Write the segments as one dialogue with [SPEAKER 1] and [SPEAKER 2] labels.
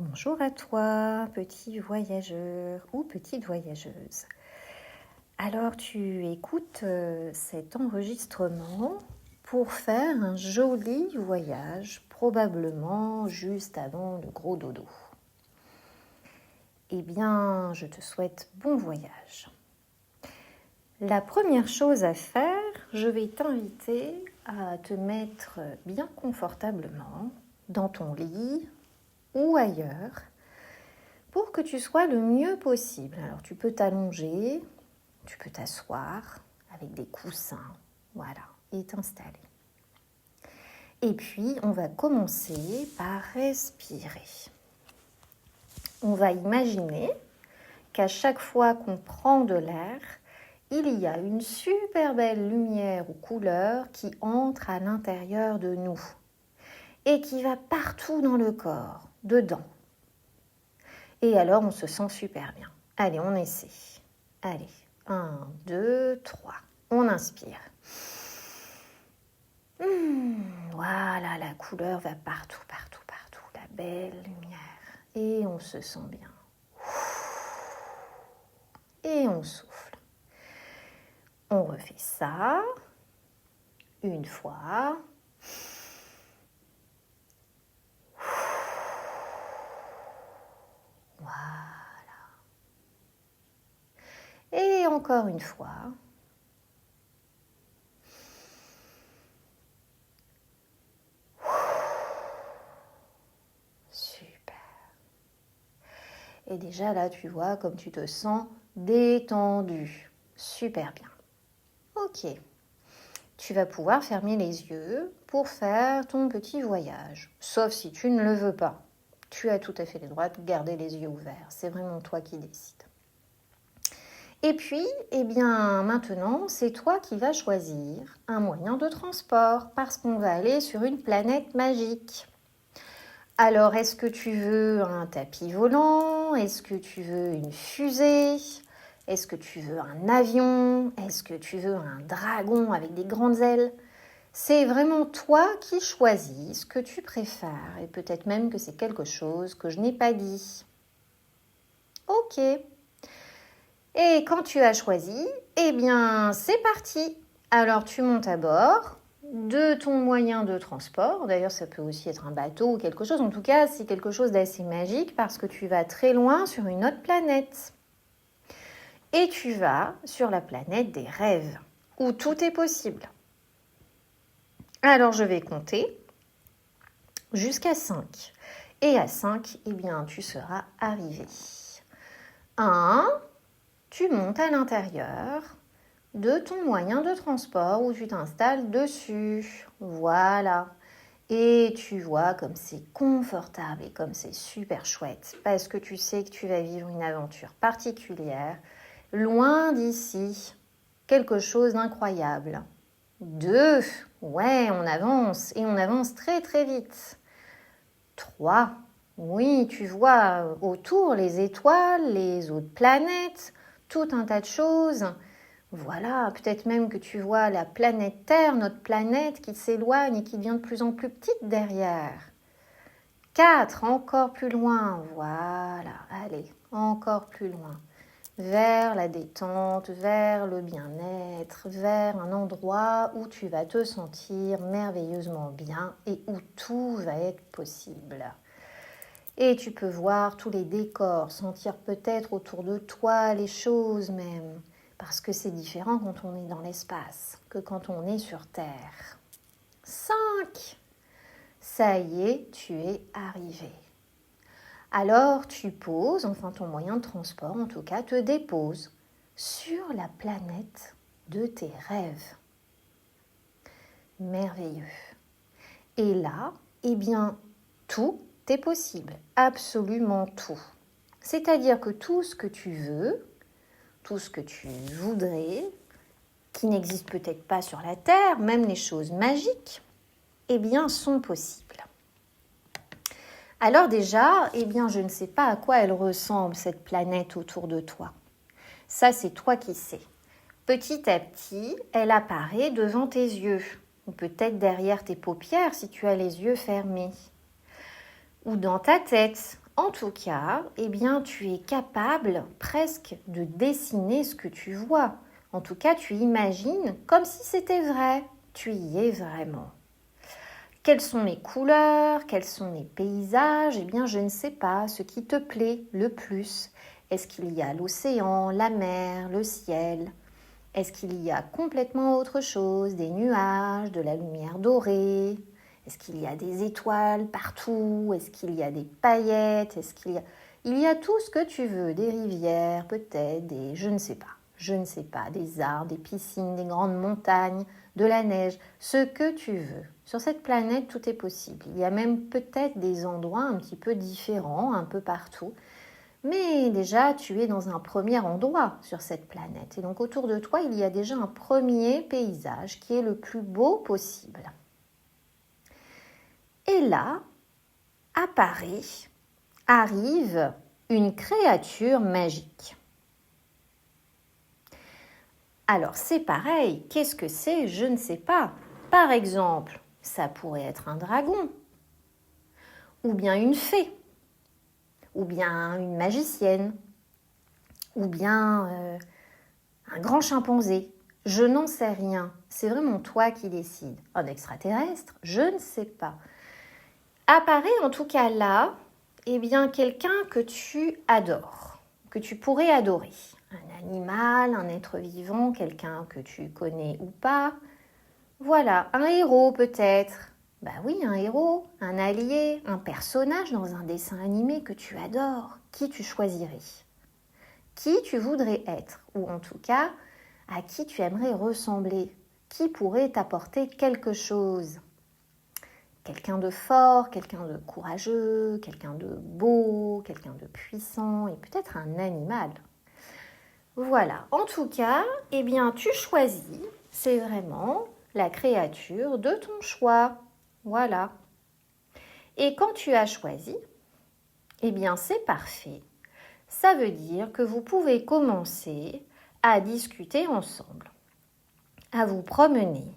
[SPEAKER 1] Bonjour à toi, petit voyageur ou petite voyageuse. Alors tu écoutes cet enregistrement pour faire un joli voyage, probablement juste avant le gros dodo. Eh bien, je te souhaite bon voyage. La première chose à faire, je vais t'inviter à te mettre bien confortablement dans ton lit ou ailleurs pour que tu sois le mieux possible. Alors tu peux t'allonger, tu peux t'asseoir avec des coussins, voilà, et t'installer. Et puis on va commencer par respirer. On va imaginer qu'à chaque fois qu'on prend de l'air, il y a une super belle lumière ou couleur qui entre à l'intérieur de nous et qui va partout dans le corps, dedans. Et alors, on se sent super bien. Allez, on essaie. Allez, 1, 2, 3. On inspire. Voilà, la couleur va partout, partout, partout. La belle lumière. Et on se sent bien. Et on souffle. On refait ça. Une fois. Voilà. Et encore une fois. Super. Et déjà là, tu vois comme tu te sens détendu. Super bien. Ok. Tu vas pouvoir fermer les yeux pour faire ton petit voyage. Sauf si tu ne le veux pas. Tu as tout à fait le droit de garder les yeux ouverts. C'est vraiment toi qui décides. Et puis, eh bien, maintenant, c'est toi qui vas choisir un moyen de transport parce qu'on va aller sur une planète magique. Alors, est-ce que tu veux un tapis volant? Est-ce que tu veux une fusée? Est-ce que tu veux un avion? Est-ce que tu veux un dragon avec des grandes ailes? C'est vraiment toi qui choisis ce que tu préfères et peut-être même que c'est quelque chose que je n'ai pas dit. Ok. Et quand tu as choisi, eh bien c'est parti. Alors tu montes à bord de ton moyen de transport. D'ailleurs ça peut aussi être un bateau ou quelque chose. En tout cas c'est quelque chose d'assez magique parce que tu vas très loin sur une autre planète. Et tu vas sur la planète des rêves où tout est possible. Alors je vais compter jusqu'à 5. Et à 5, eh bien, tu seras arrivé. 1, tu montes à l'intérieur de ton moyen de transport où tu t'installes dessus. Voilà. Et tu vois comme c'est confortable et comme c'est super chouette parce que tu sais que tu vas vivre une aventure particulière, loin d'ici, quelque chose d'incroyable. 2, ouais, on avance et on avance très très vite. 3, oui, tu vois autour les étoiles, les autres planètes, tout un tas de choses. Voilà, peut-être même que tu vois la planète Terre, notre planète qui s'éloigne et qui devient de plus en plus petite derrière. 4, encore plus loin, voilà, allez, encore plus loin. Vers la détente, vers le bien-être, vers un endroit où tu vas te sentir merveilleusement bien et où tout va être possible. Et tu peux voir tous les décors, sentir peut-être autour de toi les choses même, parce que c'est différent quand on est dans l'espace que quand on est sur Terre. 5. Ça y est, tu es arrivé. Alors tu poses, enfin ton moyen de transport en tout cas, te dépose sur la planète de tes rêves. Merveilleux. Et là, eh bien, tout est possible, absolument tout. C'est-à-dire que tout ce que tu veux, tout ce que tu voudrais, qui n'existe peut-être pas sur la Terre, même les choses magiques, eh bien, sont possibles. Alors déjà, eh bien, je ne sais pas à quoi elle ressemble, cette planète autour de toi. Ça, c'est toi qui sais. Petit à petit, elle apparaît devant tes yeux, ou peut-être derrière tes paupières si tu as les yeux fermés, ou dans ta tête, En tout cas, eh bien, tu es capable presque de dessiner ce que tu vois. En tout cas, tu imagines comme si c'était vrai. Tu y es vraiment. Quelles sont les couleurs? Quels sont les paysages? Eh bien, je ne sais pas. Ce qui te plaît le plus. Est-ce qu'il y a l'océan, la mer, le ciel? Est-ce qu'il y a complètement autre chose? Des nuages, de la lumière dorée? Est-ce qu'il y a des étoiles partout? Est-ce qu'il y a des paillettes? Est-ce qu'il y a... Il y a tout ce que tu veux, des rivières peut-être, des... je ne sais pas. Je ne sais pas, des arbres, des piscines, des grandes montagnes, de la neige, ce que tu veux. Sur cette planète, tout est possible. Il y a même peut-être des endroits un petit peu différents, un peu partout. Mais déjà, tu es dans un premier endroit sur cette planète. Et donc autour de toi, il y a déjà un premier paysage qui est le plus beau possible. Et là, arrive une créature magique. Alors c'est pareil, qu'est-ce que c'est? Je ne sais pas. Par exemple, ça pourrait être un dragon, ou bien une fée, ou bien une magicienne, ou bien un grand chimpanzé. Je n'en sais rien. C'est vraiment toi qui décides. Un extraterrestre? Je ne sais pas. Apparaît en tout cas là, eh bien, quelqu'un que tu adores, que tu pourrais adorer. Un animal, un être vivant, quelqu'un que tu connais ou pas. Voilà, un héros peut-être. Bah oui, un héros, un allié, un personnage dans un dessin animé que tu adores. Qui tu choisirais? Qui tu voudrais être? Ou en tout cas, à qui tu aimerais ressembler? Qui pourrait t'apporter quelque chose? Quelqu'un de fort, quelqu'un de courageux, quelqu'un de beau, quelqu'un de puissant et peut-être un animal. Voilà, en tout cas, eh bien, tu choisis, c'est vraiment la créature de ton choix. Voilà. Et quand tu as choisi, eh bien, c'est parfait. Ça veut dire que vous pouvez commencer à discuter ensemble, à vous promener,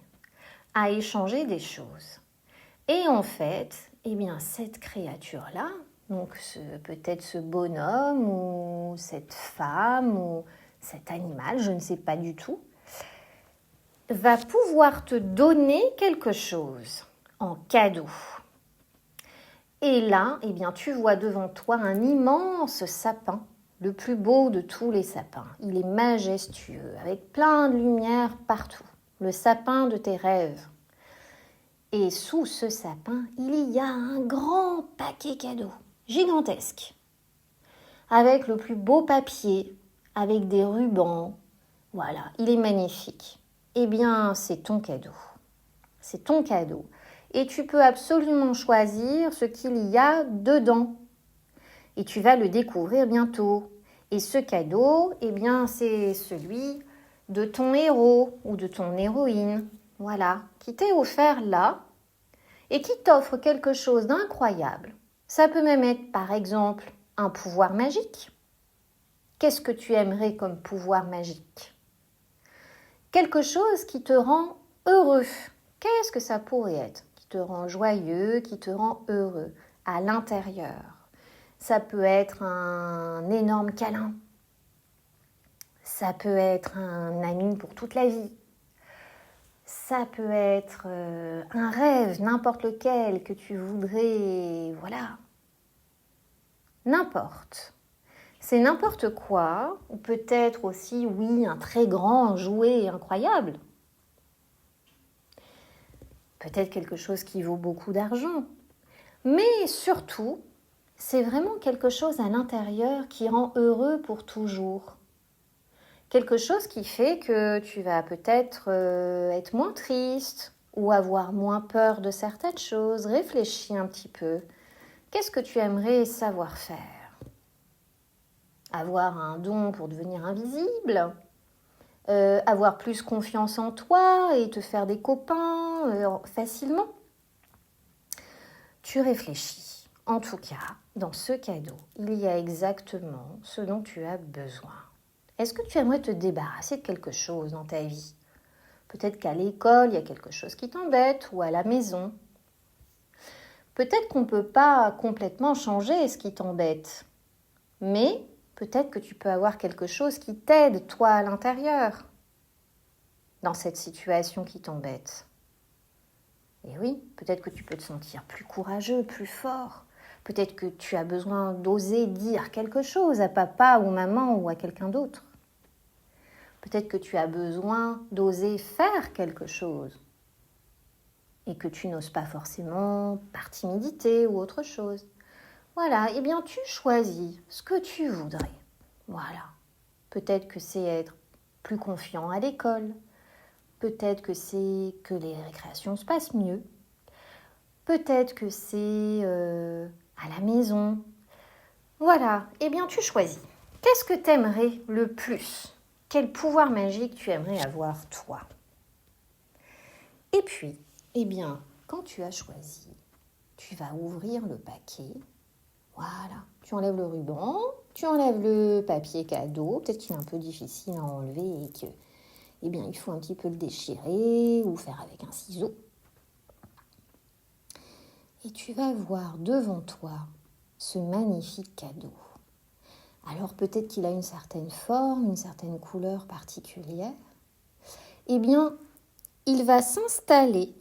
[SPEAKER 1] à échanger des choses. Et en fait, eh bien, cette créature-là, donc peut-être ce bonhomme ou cette femme ou cet animal, je ne sais pas du tout, va pouvoir te donner quelque chose en cadeau. Et là, eh bien, tu vois devant toi un immense sapin, le plus beau de tous les sapins. Il est majestueux, avec plein de lumière partout. Le sapin de tes rêves. Et sous ce sapin, il y a un grand paquet cadeau, gigantesque, avec le plus beau papier, avec des rubans. Voilà, il est magnifique. Eh bien, c'est ton cadeau. C'est ton cadeau. Et tu peux absolument choisir ce qu'il y a dedans. Et tu vas le découvrir bientôt. Et ce cadeau, eh bien, c'est celui de ton héros ou de ton héroïne. Voilà, qui t'est offert là et qui t'offre quelque chose d'incroyable. Ça peut même être, par exemple, un pouvoir magique. Qu'est-ce que tu aimerais comme pouvoir magique? Quelque chose qui te rend heureux. Qu'est-ce que ça pourrait être? Qui te rend joyeux, qui te rend heureux à l'intérieur. Ça peut être un énorme câlin. Ça peut être un ami pour toute la vie. Ça peut être un rêve, n'importe lequel que tu voudrais, voilà. N'importe. C'est n'importe quoi, ou peut-être aussi, oui, un très grand jouet incroyable. Peut-être quelque chose qui vaut beaucoup d'argent. Mais surtout, c'est vraiment quelque chose à l'intérieur qui rend heureux pour toujours. Quelque chose qui fait que tu vas peut-être être moins triste ou avoir moins peur de certaines choses. Réfléchis un petit peu. Qu'est-ce que tu aimerais savoir faire? Avoir un don pour devenir invisible? Avoir plus confiance en toi et te faire des copains facilement? Tu réfléchis. En tout cas, dans ce cadeau, il y a exactement ce dont tu as besoin. Est-ce que tu aimerais te débarrasser de quelque chose dans ta vie? Peut-être qu'à l'école, il y a quelque chose qui t'embête ou à la maison. Peut-être qu'on ne peut pas complètement changer ce qui t'embête, mais peut-être que tu peux avoir quelque chose qui t'aide, toi, à l'intérieur, dans cette situation qui t'embête. Et oui, peut-être que tu peux te sentir plus courageux, plus fort. Peut-être que tu as besoin d'oser dire quelque chose à papa ou maman ou à quelqu'un d'autre. Peut-être que tu as besoin d'oser faire quelque chose et que tu n'oses pas forcément par timidité ou autre chose. Voilà, eh bien tu choisis ce que tu voudrais. Voilà. Peut-être que c'est être plus confiant à l'école. Peut-être que c'est que les récréations se passent mieux. Peut-être que c'est à la maison. Voilà, eh bien tu choisis. Qu'est-ce que tu aimerais le plus? Quel pouvoir magique tu aimerais avoir toi? Et puis, eh bien, quand tu as choisi, tu vas ouvrir le paquet. Voilà, tu enlèves le ruban, tu enlèves le papier cadeau. Peut-être qu'il est un peu difficile à enlever et que, eh bien, il faut un petit peu le déchirer ou faire avec un ciseau. Et tu vas voir devant toi ce magnifique cadeau. Alors peut-être qu'il a une certaine forme, une certaine couleur particulière. Eh bien, il va s'installer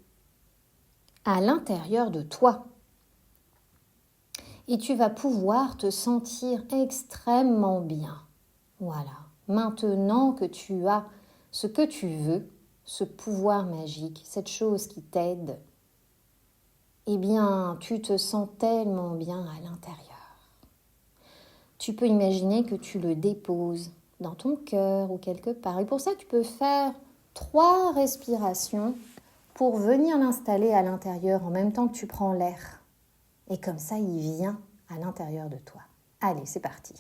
[SPEAKER 1] à l'intérieur de toi. Et tu vas pouvoir te sentir extrêmement bien. Voilà. Maintenant que tu as ce que tu veux, ce pouvoir magique, cette chose qui t'aide, eh bien, tu te sens tellement bien à l'intérieur. Tu peux imaginer que tu le déposes dans ton cœur ou quelque part. Et pour ça, tu peux faire 3 respirations pour venir l'installer à l'intérieur en même temps que tu prends l'air. Et comme ça, il vient à l'intérieur de toi. Allez, c'est parti.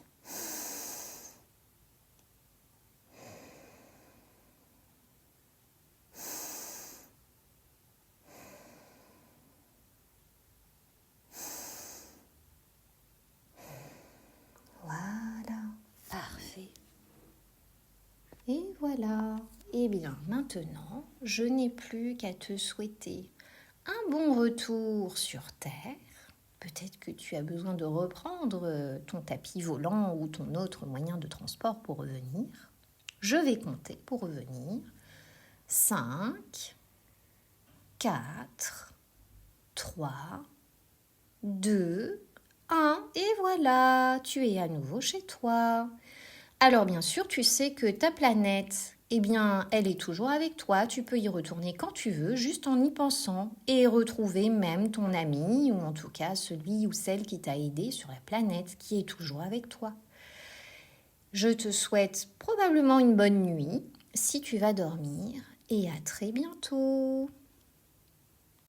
[SPEAKER 1] Voilà, parfait. Et voilà. Eh bien, maintenant, je n'ai plus qu'à te souhaiter un bon retour sur Terre. Peut-être que tu as besoin de reprendre ton tapis volant ou ton autre moyen de transport pour revenir. Je vais compter pour revenir. 5, 4, 3, 2, 1. Et voilà, tu es à nouveau chez toi. Alors bien sûr, tu sais que ta planète, eh bien, elle est toujours avec toi. Tu peux y retourner quand tu veux, juste en y pensant, et retrouver même ton ami, ou en tout cas celui ou celle qui t'a aidé sur la planète, qui est toujours avec toi. Je te souhaite probablement une bonne nuit, si tu vas dormir, et à très bientôt.